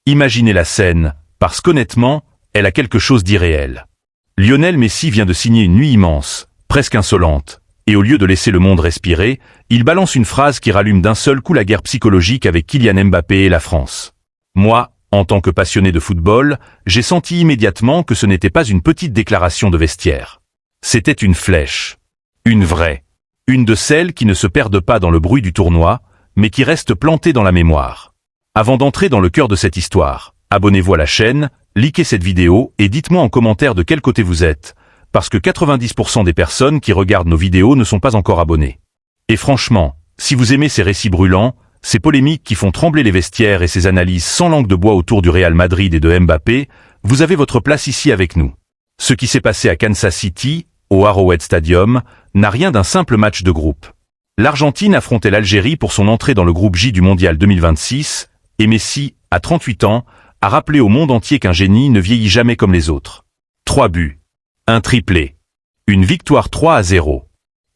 Imaginez la scène, parce qu'honnêtement, elle a quelque chose d'irréel. Lionel Messi vient de signer une nuit immense, presque insolente, et au lieu de laisser le monde respirer, il balance une phrase qui rallume d'un seul coup la guerre psychologique avec Kylian Mbappé et la France. Moi, en tant que passionné de football, j'ai senti immédiatement que ce n'était pas une petite déclaration de vestiaire. C'était une flèche. Une vraie. Une de celles qui ne se perdent pas dans le bruit du tournoi, mais qui restent plantées dans la mémoire. Avant d'entrer dans le cœur de cette histoire, abonnez-vous à la chaîne, likez cette vidéo et dites-moi en commentaire de quel côté vous êtes, parce que 90% des personnes qui regardent nos vidéos ne sont pas encore abonnées. Et franchement, si vous aimez ces récits brûlants, ces polémiques qui font trembler les vestiaires et ces analyses sans langue de bois autour du Real Madrid et de Mbappé, vous avez votre place ici avec nous. Ce qui s'est passé à Kansas City, au Arrowhead Stadium, n'a rien d'un simple match de groupe. L'Argentine affrontait l'Algérie pour son entrée dans le groupe J du Mondial 2026, et Messi, à 38 ans, a rappelé au monde entier qu'un génie ne vieillit jamais comme les autres. 3 buts. Un triplé. Une victoire 3-0.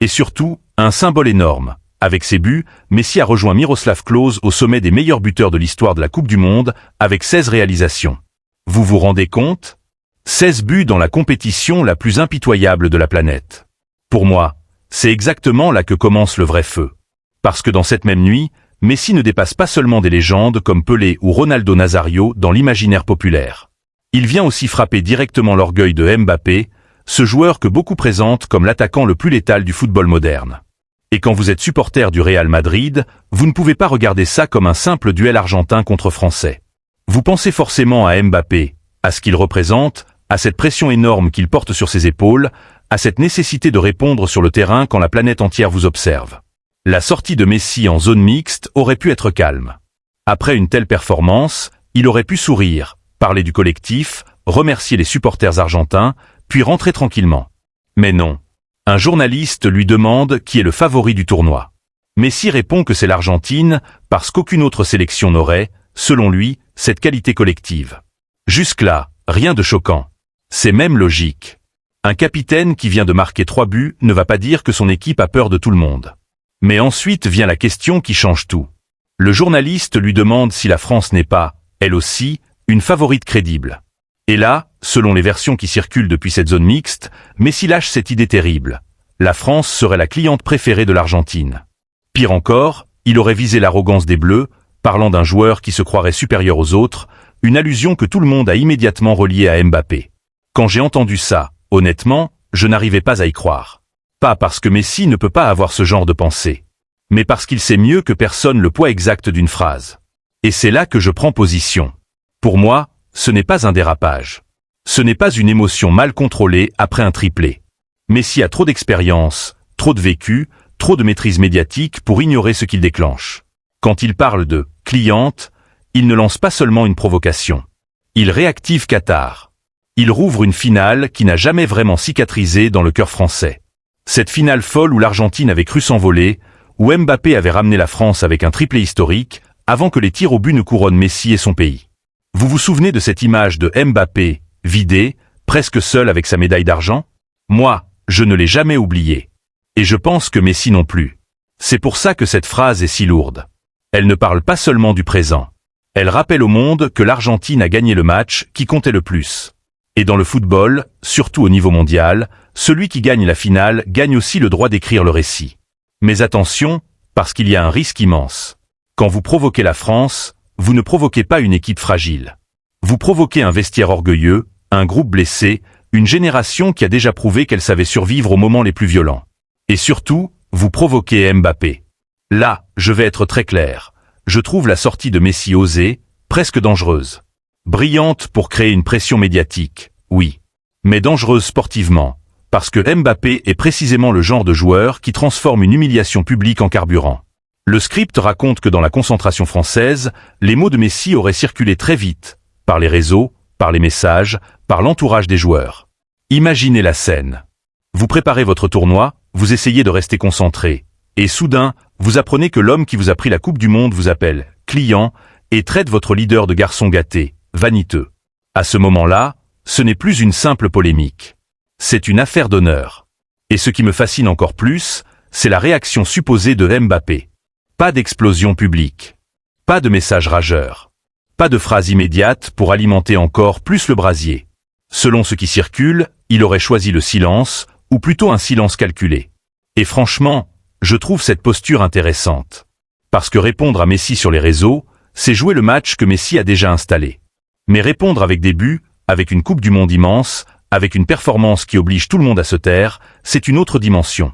Et surtout, un symbole énorme. Avec ses buts, Messi a rejoint Miroslav Klose au sommet des meilleurs buteurs de l'histoire de la Coupe du Monde, avec 16 réalisations. Vous vous rendez compte ? 16 buts dans la compétition la plus impitoyable de la planète. Pour moi, c'est exactement là que commence le vrai feu. Parce que dans cette même nuit, Messi ne dépasse pas seulement des légendes comme Pelé ou Ronaldo Nazario dans l'imaginaire populaire. Il vient aussi frapper directement l'orgueil de Mbappé, ce joueur que beaucoup présentent comme l'attaquant le plus létal du football moderne. Et quand vous êtes supporter du Real Madrid, vous ne pouvez pas regarder ça comme un simple duel argentin contre français. Vous pensez forcément à Mbappé, à ce qu'il représente, à cette pression énorme qu'il porte sur ses épaules, à cette nécessité de répondre sur le terrain quand la planète entière vous observe. La sortie de Messi en zone mixte aurait pu être calme. Après une telle performance, il aurait pu sourire, parler du collectif, remercier les supporters argentins, puis rentrer tranquillement. Mais non. Un journaliste lui demande qui est le favori du tournoi. Messi répond que c'est l'Argentine, parce qu'aucune autre sélection n'aurait, selon lui, cette qualité collective. Jusque-là, rien de choquant. C'est même logique. Un capitaine qui vient de marquer 3 buts ne va pas dire que son équipe a peur de tout le monde. Mais ensuite vient la question qui change tout. Le journaliste lui demande si la France n'est pas, elle aussi, une favorite crédible. Et là, selon les versions qui circulent depuis cette zone mixte, Messi lâche cette idée terrible. La France serait la cliente préférée de l'Argentine. Pire encore, il aurait visé l'arrogance des Bleus, parlant d'un joueur qui se croirait supérieur aux autres, une allusion que tout le monde a immédiatement reliée à Mbappé. Quand j'ai entendu ça, honnêtement, je n'arrivais pas à y croire. Pas parce que Messi ne peut pas avoir ce genre de pensée, mais parce qu'il sait mieux que personne le poids exact d'une phrase. Et c'est là que je prends position. Pour moi, ce n'est pas un dérapage. Ce n'est pas une émotion mal contrôlée après un triplé. Messi a trop d'expérience, trop de vécu, trop de maîtrise médiatique pour ignorer ce qu'il déclenche. Quand il parle de « cliente », il ne lance pas seulement une provocation. Il réactive Qatar. Il rouvre une finale qui n'a jamais vraiment cicatrisé dans le cœur français. Cette finale folle où l'Argentine avait cru s'envoler, où Mbappé avait ramené la France avec un triplé historique, avant que les tirs au but ne couronnent Messi et son pays. Vous vous souvenez de cette image de Mbappé, vidé, presque seul avec sa médaille d'argent ? Moi, je ne l'ai jamais oublié. Et je pense que Messi non plus. C'est pour ça que cette phrase est si lourde. Elle ne parle pas seulement du présent. Elle rappelle au monde que l'Argentine a gagné le match qui comptait le plus. Et dans le football, surtout au niveau mondial, celui qui gagne la finale gagne aussi le droit d'écrire le récit. Mais attention, parce qu'il y a un risque immense. Quand vous provoquez la France, vous ne provoquez pas une équipe fragile. Vous provoquez un vestiaire orgueilleux, un groupe blessé, une génération qui a déjà prouvé qu'elle savait survivre aux moments les plus violents. Et surtout, vous provoquez Mbappé. Là, je vais être très clair. Je trouve la sortie de Messi osée, presque dangereuse. Brillante pour créer une pression médiatique, oui. Mais dangereuse sportivement, parce que Mbappé est précisément le genre de joueur qui transforme une humiliation publique en carburant. Le script raconte que dans la concentration française, les mots de Messi auraient circulé très vite, par les réseaux, par les messages, par l'entourage des joueurs. Imaginez la scène. Vous préparez votre tournoi, vous essayez de rester concentré, et soudain, vous apprenez que l'homme qui vous a pris la Coupe du Monde vous appelle « client » et traite votre leader de garçon gâté, vaniteux. À ce moment-là, ce n'est plus une simple polémique. C'est une affaire d'honneur. Et ce qui me fascine encore plus, c'est la réaction supposée de Mbappé. Pas d'explosion publique. Pas de message rageur. Pas de phrase immédiate pour alimenter encore plus le brasier. Selon ce qui circule, il aurait choisi le silence, ou plutôt un silence calculé. Et franchement, je trouve cette posture intéressante. Parce que répondre à Messi sur les réseaux, c'est jouer le match que Messi a déjà installé. Mais répondre avec des buts, avec une Coupe du Monde immense, avec une performance qui oblige tout le monde à se taire, c'est une autre dimension.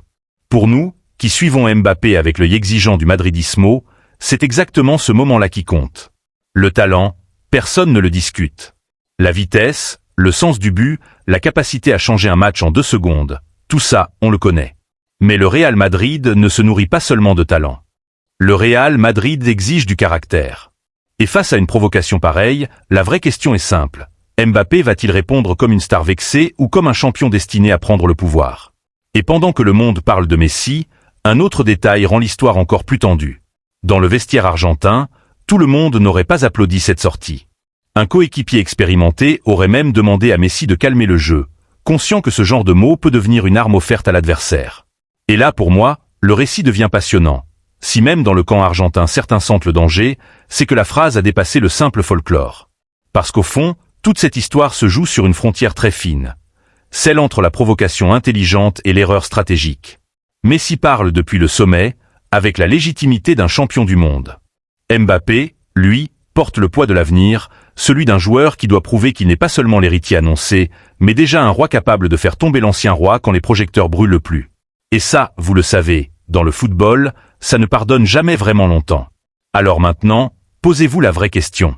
Pour nous, qui suivons Mbappé avec l'œil exigeant du madridismo, c'est exactement ce moment-là qui compte. Le talent, personne ne le discute. La vitesse, le sens du but, la capacité à changer un match en 2 secondes, tout ça, on le connaît. Mais le Real Madrid ne se nourrit pas seulement de talent. Le Real Madrid exige du caractère. Et face à une provocation pareille, la vraie question est simple. Mbappé va-t-il répondre comme une star vexée ou comme un champion destiné à prendre le pouvoir? Et pendant que le monde parle de Messi, un autre détail rend l'histoire encore plus tendue. Dans le vestiaire argentin, tout le monde n'aurait pas applaudi cette sortie. Un coéquipier expérimenté aurait même demandé à Messi de calmer le jeu, conscient que ce genre de mot peut devenir une arme offerte à l'adversaire. Et là, pour moi, le récit devient passionnant. Si même dans le camp argentin certains sentent le danger, c'est que la phrase a dépassé le simple folklore. Parce qu'au fond, toute cette histoire se joue sur une frontière très fine. Celle entre la provocation intelligente et l'erreur stratégique. Messi parle depuis le sommet, avec la légitimité d'un champion du monde. Mbappé, lui, porte le poids de l'avenir, celui d'un joueur qui doit prouver qu'il n'est pas seulement l'héritier annoncé, mais déjà un roi capable de faire tomber l'ancien roi quand les projecteurs brûlent le plus. Et ça, vous le savez, dans le football, ça ne pardonne jamais vraiment longtemps. Alors maintenant, posez-vous la vraie question.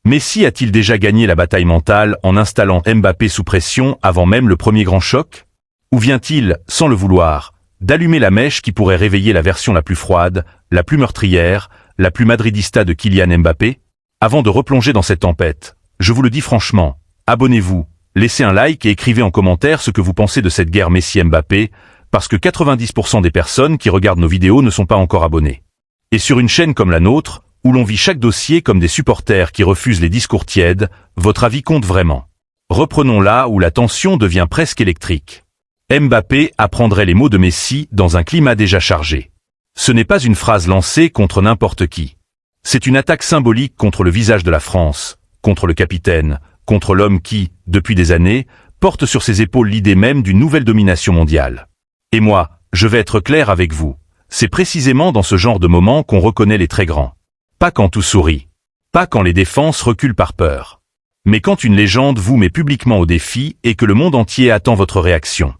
Messi a-t-il déjà gagné la bataille mentale en installant Mbappé sous pression avant même le premier grand choc? Ou vient-il, sans le vouloir, d'allumer la mèche qui pourrait réveiller la version la plus froide, la plus meurtrière, la plus madridista de Kylian Mbappé? Avant de replonger dans cette tempête, je vous le dis franchement, abonnez-vous, laissez un like et écrivez en commentaire ce que vous pensez de cette guerre Messi-Mbappé, parce que 90% des personnes qui regardent nos vidéos ne sont pas encore abonnées. Et sur une chaîne comme la nôtre, où l'on vit chaque dossier comme des supporters qui refusent les discours tièdes, votre avis compte vraiment. Reprenons là où la tension devient presque électrique. Mbappé apprendrait les mots de Messi dans un climat déjà chargé. Ce n'est pas une phrase lancée contre n'importe qui. C'est une attaque symbolique contre le visage de la France, contre le capitaine, contre l'homme qui, depuis des années, porte sur ses épaules l'idée même d'une nouvelle domination mondiale. Et moi, je vais être clair avec vous, c'est précisément dans ce genre de moment qu'on reconnaît les très grands. Pas quand tout sourit. Pas quand les défenses reculent par peur. Mais quand une légende vous met publiquement au défi et que le monde entier attend votre réaction.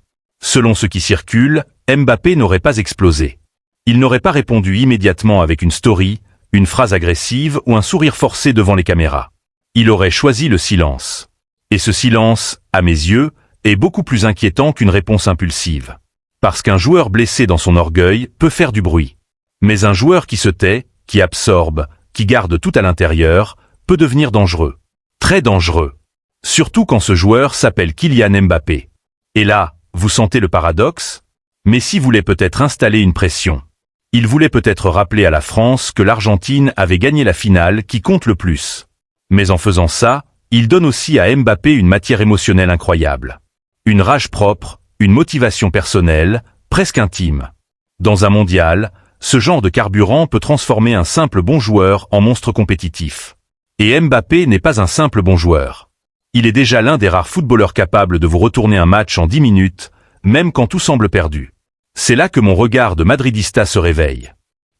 Selon ce qui circule, Mbappé n'aurait pas explosé. Il n'aurait pas répondu immédiatement avec une story, une phrase agressive ou un sourire forcé devant les caméras. Il aurait choisi le silence. Et ce silence, à mes yeux, est beaucoup plus inquiétant qu'une réponse impulsive. Parce qu'un joueur blessé dans son orgueil peut faire du bruit. Mais un joueur qui se tait, qui absorbe, qui garde tout à l'intérieur, peut devenir dangereux. Très dangereux. Surtout quand ce joueur s'appelle Kylian Mbappé. Et là, vous sentez le paradoxe? Messi voulait peut-être installer une pression. Il voulait peut-être rappeler à la France que l'Argentine avait gagné la finale qui compte le plus. Mais en faisant ça, il donne aussi à Mbappé une matière émotionnelle incroyable. Une rage propre, une motivation personnelle, presque intime. Dans un mondial, ce genre de carburant peut transformer un simple bon joueur en monstre compétitif. Et Mbappé n'est pas un simple bon joueur. Il est déjà l'un des rares footballeurs capables de vous retourner un match en 10 minutes, même quand tout semble perdu. C'est là que mon regard de madridista se réveille.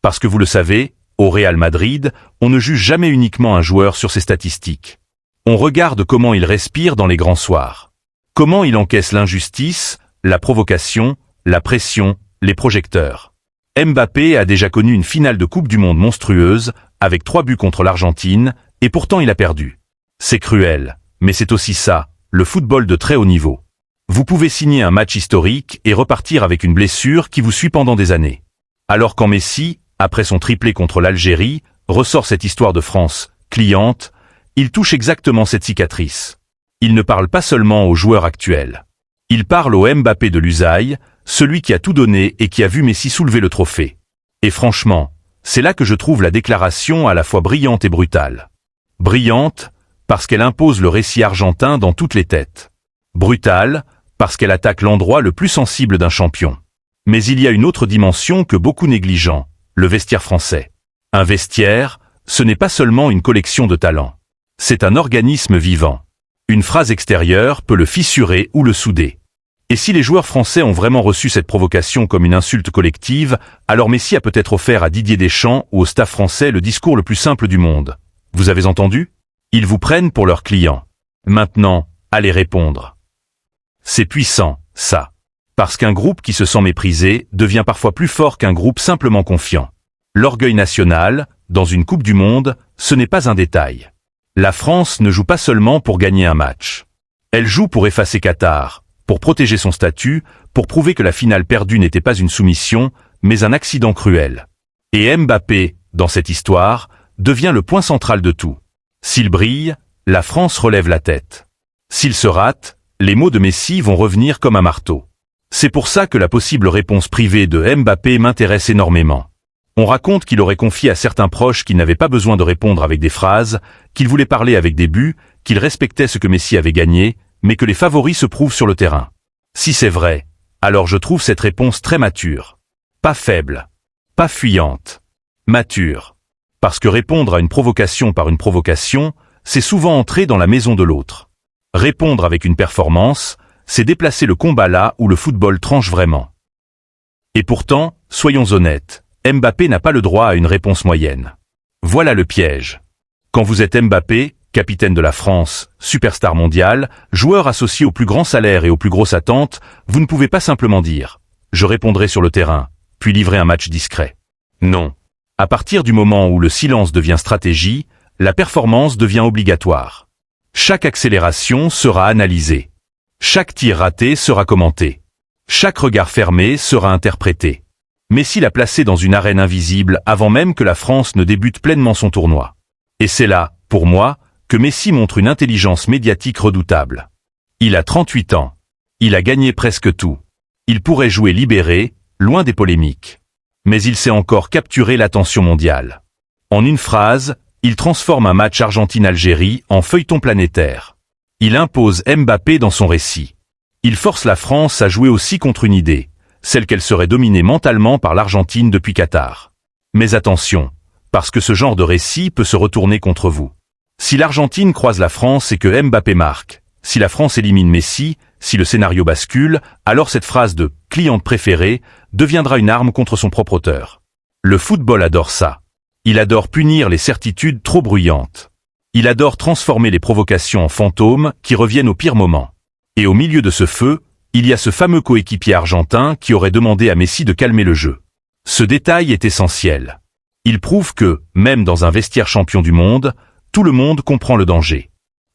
Parce que vous le savez, au Real Madrid, on ne juge jamais uniquement un joueur sur ses statistiques. On regarde comment il respire dans les grands soirs. Comment il encaisse l'injustice, la provocation, la pression, les projecteurs. Mbappé a déjà connu une finale de Coupe du Monde monstrueuse, avec 3 buts contre l'Argentine, et pourtant il a perdu. C'est cruel, mais c'est aussi ça, le football de très haut niveau. Vous pouvez signer un match historique et repartir avec une blessure qui vous suit pendant des années. Alors quand Messi, après son triplé contre l'Algérie, ressort cette histoire de France, cliente, il touche exactement cette cicatrice. Il ne parle pas seulement aux joueurs actuels. Il parle au Mbappé de l'usaille, celui qui a tout donné et qui a vu Messi soulever le trophée. Et franchement, c'est là que je trouve la déclaration à la fois brillante et brutale. Brillante, parce qu'elle impose le récit argentin dans toutes les têtes. Brutale, parce qu'elle attaque l'endroit le plus sensible d'un champion. Mais il y a une autre dimension que beaucoup négligent, le vestiaire français. Un vestiaire, ce n'est pas seulement une collection de talents. C'est un organisme vivant. Une phrase extérieure peut le fissurer ou le souder. Et si les joueurs français ont vraiment reçu cette provocation comme une insulte collective, alors Messi a peut-être offert à Didier Deschamps ou au staff français le discours le plus simple du monde. Vous avez entendu? Ils vous prennent pour leurs clients. Maintenant, allez répondre. C'est puissant, ça. Parce qu'un groupe qui se sent méprisé devient parfois plus fort qu'un groupe simplement confiant. L'orgueil national, dans une Coupe du Monde, ce n'est pas un détail. La France ne joue pas seulement pour gagner un match. Elle joue pour effacer Qatar, pour protéger son statut, pour prouver que la finale perdue n'était pas une soumission, mais un accident cruel. Et Mbappé, dans cette histoire, devient le point central de tout. S'il brille, la France relève la tête. S'il se rate, les mots de Messi vont revenir comme un marteau. C'est pour ça que la possible réponse privée de Mbappé m'intéresse énormément. On raconte qu'il aurait confié à certains proches qu'il n'avait pas besoin de répondre avec des phrases, qu'il voulait parler avec des buts, qu'il respectait ce que Messi avait gagné, mais que les favoris se prouvent sur le terrain. Si c'est vrai, alors je trouve cette réponse très mature. Pas faible. Pas fuyante. Mature. Parce que répondre à une provocation par une provocation, c'est souvent entrer dans la maison de l'autre. Répondre avec une performance, c'est déplacer le combat là où le football tranche vraiment. Et pourtant, soyons honnêtes, Mbappé n'a pas le droit à une réponse moyenne. Voilà le piège. Quand vous êtes Mbappé, capitaine de la France, superstar mondial, joueur associé aux plus grands salaires et aux plus grosses attentes, vous ne pouvez pas simplement dire « je répondrai sur le terrain », puis livrer un match discret. Non. À partir du moment où le silence devient stratégie, la performance devient obligatoire. Chaque accélération sera analysée. Chaque tir raté sera commenté. Chaque regard fermé sera interprété. Messi l'a placé dans une arène invisible avant même que la France ne débute pleinement son tournoi. Et c'est là, pour moi, que Messi montre une intelligence médiatique redoutable. Il a 38 ans. Il a gagné presque tout. Il pourrait jouer libéré, loin des polémiques. Mais il sait encore capturer l'attention mondiale. En une phrase, il transforme un match Argentine-Algérie en feuilleton planétaire. Il impose Mbappé dans son récit. Il force la France à jouer aussi contre une idée, celle qu'elle serait dominée mentalement par l'Argentine depuis Qatar. Mais attention, parce que ce genre de récit peut se retourner contre vous. Si l'Argentine croise la France et que Mbappé marque, si la France élimine Messi, si le scénario bascule, alors cette phrase de « cliente préférée » deviendra une arme contre son propre auteur. Le football adore ça. Il adore punir les certitudes trop bruyantes. Il adore transformer les provocations en fantômes qui reviennent au pire moment. Et au milieu de ce feu, il y a ce fameux coéquipier argentin qui aurait demandé à Messi de calmer le jeu. Ce détail est essentiel. Il prouve que, même dans un vestiaire champion du monde, tout le monde comprend le danger.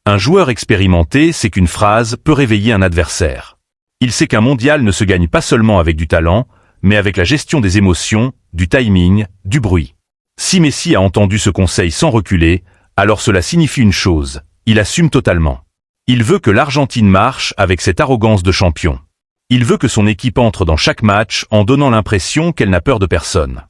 Un joueur expérimenté sait qu'une phrase peut réveiller un adversaire. Il sait qu'un mondial ne se gagne pas seulement avec du talent, mais avec la gestion des émotions, du timing, du bruit. Si Messi a entendu ce conseil sans reculer, alors cela signifie une chose, il assume totalement. Il veut que l'Argentine marche avec cette arrogance de champion. Il veut que son équipe entre dans chaque match en donnant l'impression qu'elle n'a peur de personne.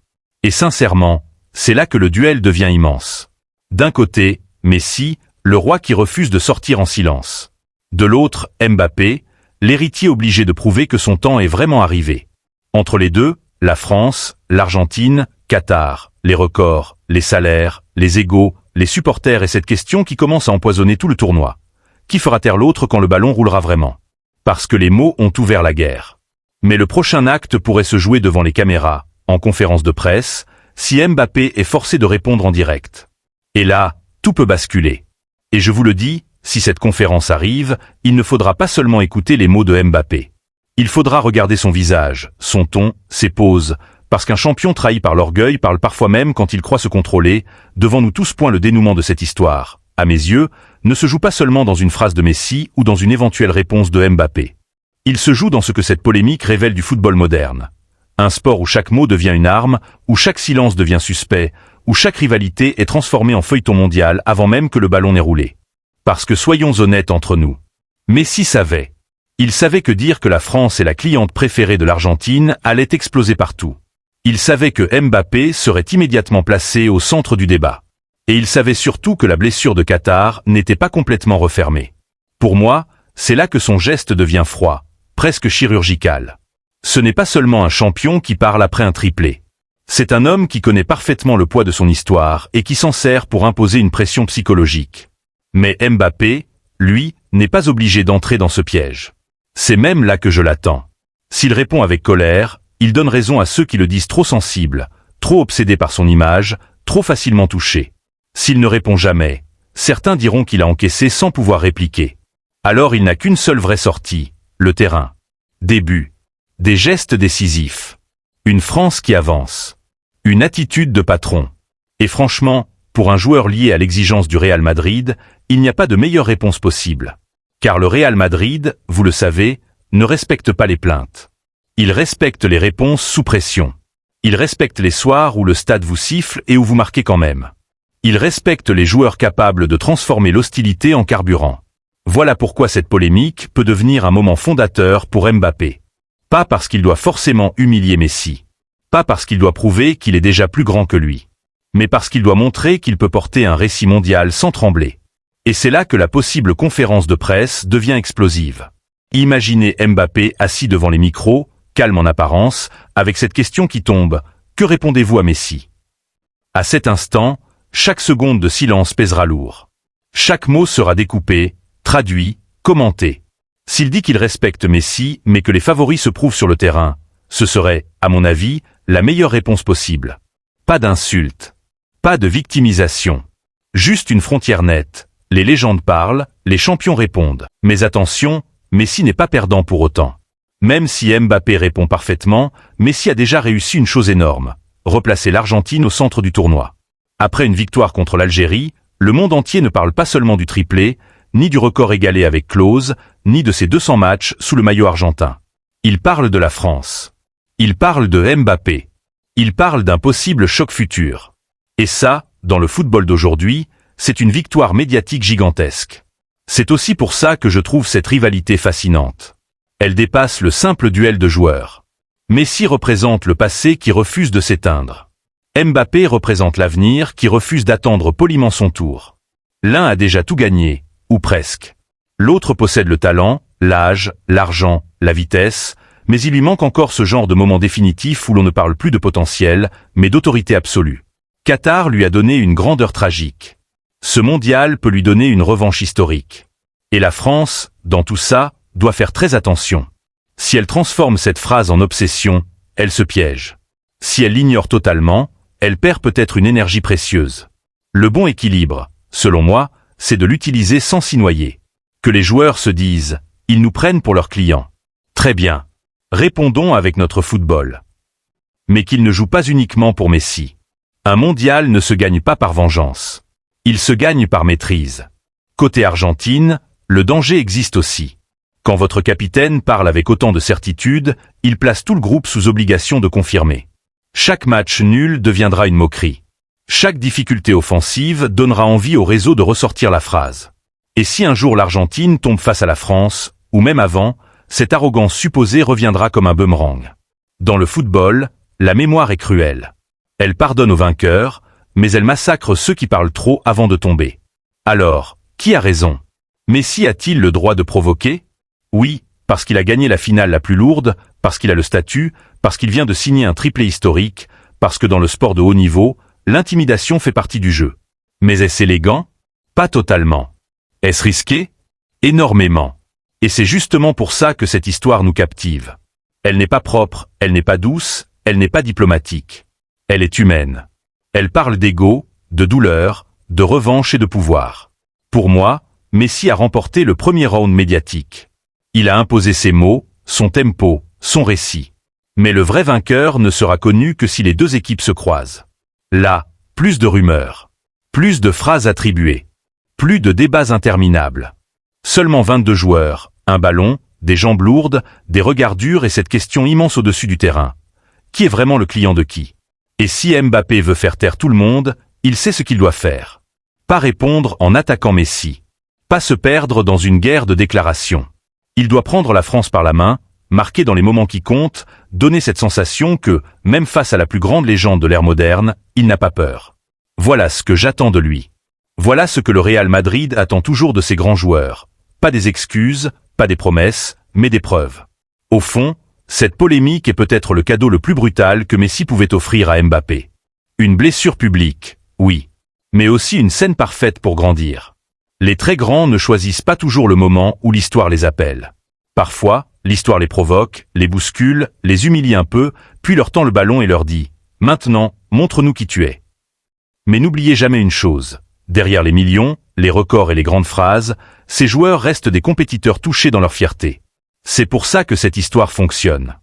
Et sincèrement, c'est là que le duel devient immense. D'un côté, Messi, le roi qui refuse de sortir en silence. De l'autre, Mbappé, l'héritier obligé de prouver que son temps est vraiment arrivé. Entre les deux, la France, l'Argentine, Qatar, les records, les salaires, les égos, les supporters et cette question qui commence à empoisonner tout le tournoi. Qui fera taire l'autre quand le ballon roulera vraiment? Parce que les mots ont ouvert la guerre. Mais le prochain acte pourrait se jouer devant les caméras, en conférence de presse, si Mbappé est forcé de répondre en direct. Et là, tout peut basculer. Et je vous le dis, si cette conférence arrive, il ne faudra pas seulement écouter les mots de Mbappé. Il faudra regarder son visage, son ton, ses poses, parce qu'un champion trahi par l'orgueil parle parfois même quand il croit se contrôler. Devant nous tous point le dénouement de cette histoire, à mes yeux, ne se joue pas seulement dans une phrase de Messi ou dans une éventuelle réponse de Mbappé. Il se joue dans ce que cette polémique révèle du football moderne. Un sport où chaque mot devient une arme, où chaque silence devient suspect, où chaque rivalité est transformée en feuilleton mondial avant même que le ballon n'ait roulé. Parce que soyons honnêtes entre nous. Messi savait. Il savait que dire que la France est la cliente préférée de l'Argentine allait exploser partout. Il savait que Mbappé serait immédiatement placé au centre du débat. Et il savait surtout que la blessure de Qatar n'était pas complètement refermée. Pour moi, c'est là que son geste devient froid, presque chirurgical. Ce n'est pas seulement un champion qui parle après un triplé. C'est un homme qui connaît parfaitement le poids de son histoire et qui s'en sert pour imposer une pression psychologique. Mais Mbappé, lui, n'est pas obligé d'entrer dans ce piège. C'est même là que je l'attends. S'il répond avec colère, il donne raison à ceux qui le disent trop sensible, trop obsédé par son image, trop facilement touché. S'il ne répond jamais, certains diront qu'il a encaissé sans pouvoir répliquer. Alors il n'a qu'une seule vraie sortie, le terrain. Des buts, des gestes décisifs, une France qui avance, une attitude de patron. Et franchement, pour un joueur lié à l'exigence du Real Madrid, il n'y a pas de meilleure réponse possible. Car le Real Madrid, vous le savez, ne respecte pas les plaintes. Il respecte les réponses sous pression. Il respecte les soirs où le stade vous siffle et où vous marquez quand même. Il respecte les joueurs capables de transformer l'hostilité en carburant. Voilà pourquoi cette polémique peut devenir un moment fondateur pour Mbappé. Pas parce qu'il doit forcément humilier Messi. Pas parce qu'il doit prouver qu'il est déjà plus grand que lui. Mais parce qu'il doit montrer qu'il peut porter un récit mondial sans trembler. Et c'est là que la possible conférence de presse devient explosive. Imaginez Mbappé assis devant les micros, calme en apparence, avec cette question qui tombe, que répondez-vous à Messi? À cet instant, chaque seconde de silence pèsera lourd. Chaque mot sera découpé, traduit, commenté. S'il dit qu'il respecte Messi, mais que les favoris se prouvent sur le terrain, ce serait, à mon avis, la meilleure réponse possible. Pas d'insulte. Pas de victimisation. Juste une frontière nette. Les légendes parlent, les champions répondent. Mais attention, Messi n'est pas perdant pour autant. Même si Mbappé répond parfaitement, Messi a déjà réussi une chose énorme. Replacer l'Argentine au centre du tournoi. Après une victoire contre l'Algérie, le monde entier ne parle pas seulement du triplé, ni du record égalé avec Klose, ni de ses 200 matchs sous le maillot argentin. Il parle de la France. Il parle de Mbappé. Il parle d'un possible choc futur. Et ça, dans le football d'aujourd'hui, c'est une victoire médiatique gigantesque. C'est aussi pour ça que je trouve cette rivalité fascinante. Elle dépasse le simple duel de joueurs. Messi représente le passé qui refuse de s'éteindre. Mbappé représente l'avenir qui refuse d'attendre poliment son tour. L'un a déjà tout gagné, ou presque. L'autre possède le talent, l'âge, l'argent, la vitesse, mais il lui manque encore ce genre de moment définitif où l'on ne parle plus de potentiel, mais d'autorité absolue. Qatar lui a donné une grandeur tragique. Ce mondial peut lui donner une revanche historique. Et la France, dans tout ça, doit faire très attention. Si elle transforme cette phrase en obsession, elle se piège. Si elle l'ignore totalement, elle perd peut-être une énergie précieuse. Le bon équilibre, selon moi, c'est de l'utiliser sans s'y noyer. Que les joueurs se disent, ils nous prennent pour leurs clients. Très bien. Répondons avec notre football. Mais qu'il ne joue pas uniquement pour Messi. Un mondial ne se gagne pas par vengeance. Il se gagne par maîtrise. Côté Argentine, le danger existe aussi. Quand votre capitaine parle avec autant de certitude, il place tout le groupe sous obligation de confirmer. Chaque match nul deviendra une moquerie. Chaque difficulté offensive donnera envie au réseau de ressortir la phrase. Et si un jour l'Argentine tombe face à la France, ou même avant, cette arrogance supposée reviendra comme un boomerang. Dans le football, la mémoire est cruelle. Elle pardonne aux vainqueurs, mais elle massacre ceux qui parlent trop avant de tomber. Alors, qui a raison? Messi a-t-il le droit de provoquer? Oui, parce qu'il a gagné la finale la plus lourde, parce qu'il a le statut, parce qu'il vient de signer un triplé historique, parce que dans le sport de haut niveau, l'intimidation fait partie du jeu. Mais est-ce élégant? Pas totalement. Est-ce risqué? Énormément. Et c'est justement pour ça que cette histoire nous captive. Elle n'est pas propre, elle n'est pas douce, elle n'est pas diplomatique. Elle est humaine. Elle parle d'ego, de douleur, de revanche et de pouvoir. Pour moi, Messi a remporté le premier round médiatique. Il a imposé ses mots, son tempo, son récit. Mais le vrai vainqueur ne sera connu que si les deux équipes se croisent. Là, plus de rumeurs. Plus de phrases attribuées. Plus de débats interminables. Seulement 22 joueurs, un ballon, des jambes lourdes, des regards durs et cette question immense au-dessus du terrain. Qui est vraiment le client de qui? Et si Mbappé veut faire taire tout le monde, il sait ce qu'il doit faire. Pas répondre en attaquant Messi. Pas se perdre dans une guerre de déclarations. Il doit prendre la France par la main, marquer dans les moments qui comptent, donner cette sensation que, même face à la plus grande légende de l'ère moderne, il n'a pas peur. Voilà ce que j'attends de lui. Voilà ce que le Real Madrid attend toujours de ses grands joueurs. Pas des excuses, pas des promesses, mais des preuves. Au fond, cette polémique est peut-être le cadeau le plus brutal que Messi pouvait offrir à Mbappé. Une blessure publique, oui. Mais aussi une scène parfaite pour grandir. Les très grands ne choisissent pas toujours le moment où l'histoire les appelle. Parfois, l'histoire les provoque, les bouscule, les humilie un peu, puis leur tend le ballon et leur dit « Maintenant, montre-nous qui tu es ». Mais n'oubliez jamais une chose, derrière les millions, les records et les grandes phrases, ces joueurs restent des compétiteurs touchés dans leur fierté. C'est pour ça que cette histoire fonctionne.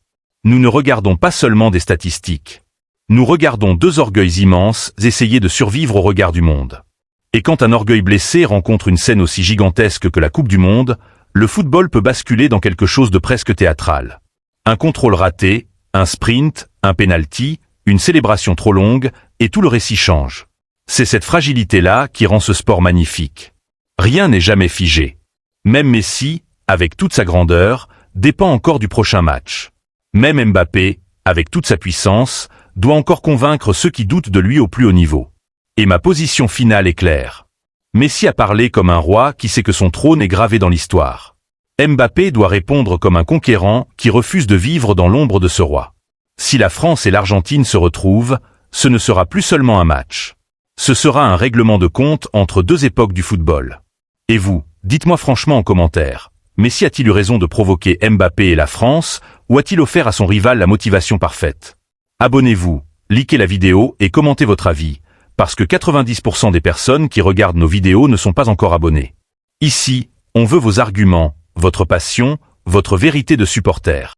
Nous ne regardons pas seulement des statistiques. Nous regardons deux orgueils immenses essayer de survivre au regard du monde. Et quand un orgueil blessé rencontre une scène aussi gigantesque que la Coupe du Monde, le football peut basculer dans quelque chose de presque théâtral. Un contrôle raté, un sprint, un penalty, une célébration trop longue, et tout le récit change. C'est cette fragilité-là qui rend ce sport magnifique. Rien n'est jamais figé. Même Messi, avec toute sa grandeur, dépend encore du prochain match. Même Mbappé, avec toute sa puissance, doit encore convaincre ceux qui doutent de lui au plus haut niveau. Et ma position finale est claire. Messi a parlé comme un roi qui sait que son trône est gravé dans l'histoire. Mbappé doit répondre comme un conquérant qui refuse de vivre dans l'ombre de ce roi. Si la France et l'Argentine se retrouvent, ce ne sera plus seulement un match. Ce sera un règlement de compte entre deux époques du football. Et vous, dites-moi franchement en commentaire, Messi a-t-il eu raison de provoquer Mbappé et la France, ou a-t-il offert à son rival la motivation parfaite? Abonnez-vous, likez la vidéo et commentez votre avis, parce que 90% des personnes qui regardent nos vidéos ne sont pas encore abonnées. Ici, on veut vos arguments, votre passion, votre vérité de supporter.